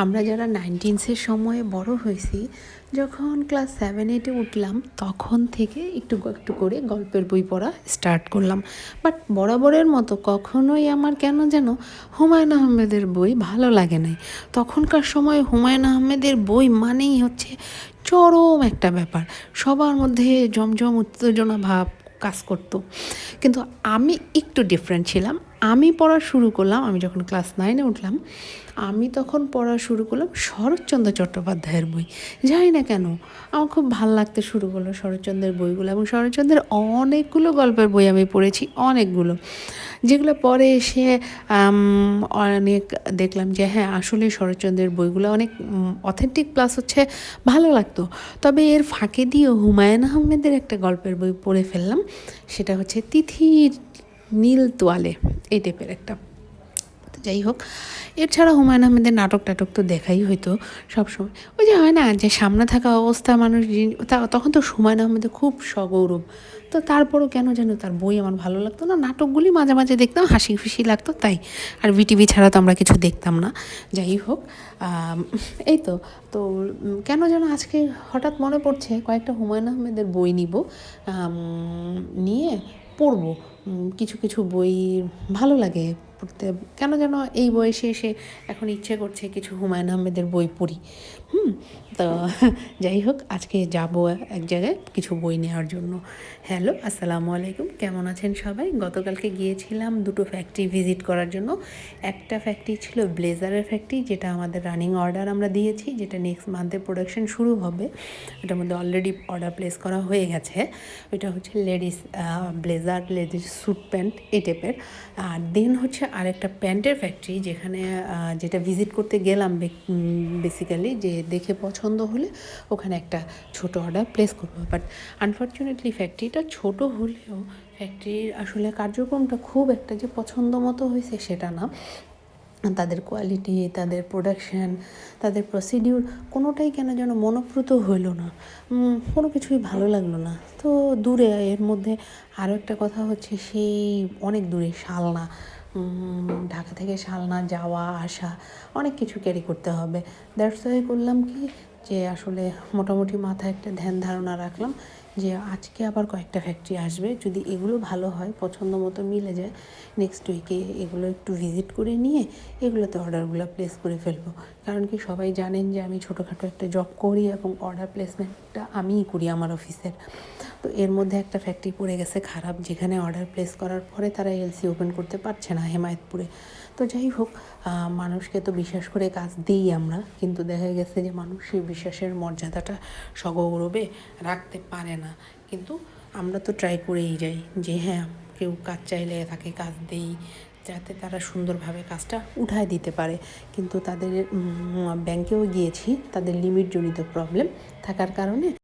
আমরা যারা 19s সময়ে বড় হয়েছি, যখন ক্লাস 7-8-এ উঠলাম তখন থেকে একটু একটু করে গল্পের বই পড়া স্টার্ট করলাম। বাট বরাবরের মতো কখনোই আমার কেন যেন হুমায়ুন আহমেদের বই ভালো লাগে নাই। তখনকার সময় হুমায়ুন আহমেদের বই মানেই হচ্ছে চরম একটা ব্যাপার, সবার মধ্যে জমজম উত্তেজনা ভাব কাজ করতো। কিন্তু আমি একটু ডিফারেন্ট ছিলাম। আমি পড়া শুরু করলাম, আমি যখন ক্লাস 9-এ উঠলাম আমি তখন পড়া শুরু করলাম শরৎচন্দ্র চট্টোপাধ্যায়ের বই। জানি না কেন আমার খুব ভাল লাগতে শুরু করলো শরৎচন্দ্রের বইগুলো, এবং শরৎচন্দ্রের অনেকগুলো গল্পের বই আমি পড়েছি, অনেকগুলো, যেগুলো পরে এসে অনেক দেখলাম যে হ্যাঁ আসলে শরৎচন্দ্রের বইগুলো অনেক অথেন্টিক, প্লাস হচ্ছে ভালো লাগতো। তবে এর ফাঁকে দিয়েও হুমায়ুন আহমেদের একটা গল্পের বই পড়ে ফেললাম, সেটা হচ্ছে তিথির নীল তোয়ালে, এই টাইপের একটা। যাই হোক, এছাড়া হুমায়ুন আহমেদের নাটক টাটক তো দেখাই হইতো সবসময়। ওই যে হয় না যে সামনে থাকা অবস্থা মানুষ, তখন তো হুমায়ুন আহমেদের খুব সগৌরব, তো তারপরও কেন যেন তার বই আমার ভালো লাগতো না। নাটকগুলি মাঝে মাঝে দেখতাম, হাসি খুশি লাগতো তাই। আর ভিটিভি ছাড়া তো আমরা কিছু দেখতাম না। যাই হোক, এই তো তো কেন যেন আজকে হঠাৎ মনে পড়ছে কয়েকটা হুমায়ুন আহমেদের বই নিব, নিয়ে পড়বো। কিছু কিছু বই ভালো লাগে পড়তে, কেন যেন এই বয়সে এসে এখন ইচ্ছে করছে কিছু হুমায়ুন আহমেদের বই পড়ি। তো যাই হোক, আজকে যাব এক জায়গায় কিছু বই নেওয়ার জন্য। হ্যালো, আসসালামু আলাইকুম, কেমন আছেন সবাই? গতকালকে গিয়েছিলাম দুটো ফ্যাক্টরি ভিজিট করার জন্য। একটা ফ্যাক্টরি ছিল ব্লেজারের ফ্যাক্টরি, যেটা আমাদের রানিং অর্ডার আমরা দিয়েছি, যেটা নেক্সট মান্থে প্রোডাকশন শুরু হবে। এটার মধ্যে অলরেডি অর্ডার প্লেস করা হয়ে গেছে। ওইটা হচ্ছে ladies blazer, ladies suit pant এই টাইপের। আর দেন হচ্ছে আরেকটা প্যান্টের ফ্যাক্টরি, যেখানে যেটা ভিজিট করতে গেলাম বেসিক্যালি, যে দেখে পছন্দ হলে ওখানে একটা ছোট অর্ডার প্লেস করবো। বাট আনফর্চুনেটলি ফ্যাক্টরিটা ছোট হলেও ফ্যাক্টরির আসলে কার্যক্রমটা খুব একটা যে পছন্দ মতো হয়েছে সেটা না। তাদের কোয়ালিটি, তাদের প্রোডাকশান, তাদের প্রসিডিউর কোনোটাই কেন যেন মনঃপ্রত হইল না, কোনো কিছুই ভালো লাগলো না। তো দূরে, এর মধ্যে আরও একটা কথা হচ্ছে সেই অনেক দূরে শালনা, ঢাকা থেকে শালনা যাওয়া আসা অনেক কিছু ক্যারি করতে হবে। দ্যাটস ওয়াই করলাম কি, যে আসলে মোটামুটি মাথায় একটা ধ্যান ধারণা রাখলাম যে আজকে আবার কয়েকটা ফ্যাক্টরি আসবে, যদি এগুলো ভালো হয়, পছন্দ মতো মিলে যায়, নেক্সট উইকে এগুলো একটু ভিজিট করে নিয়ে এগুলোতে অর্ডারগুলো প্লেস করে ফেলবো। কারণ কি, সবাই জানেন যে আমি ছোটোখাটো একটা জব করি এবং অর্ডার প্লেসমেন্টটা আমিই করি আমার অফিসের। তো এর মধ্যে একটা ফ্যাক্টরি পড়ে গেছে খারাপ, যেখানে অর্ডার প্লেস করার পরে তারা এলসি ওপেন করতে পারছে না হেমায়েতপুরে। তো যাই হোক, মানুষকে তো বিশ্বাস করে কাজ দিই আমরা, কিন্তু দেখা গেছে যে মানুষ সেই বিশ্বাসের মর্যাদাটা সগৌরবে রাখতে পারে না। কিন্তু আমরা তো ট্রাই করেই যাই যে হ্যাঁ, কেউ কাজ চাইলে তাকে কাজ দেই, যাতে তারা সুন্দরভাবে কাজটা উঠায় দিতে পারে। কিন্তু তাদের ব্যাংকেও গিয়েছি, তাদের লিমিটজনিত প্রবলেম থাকার কারণে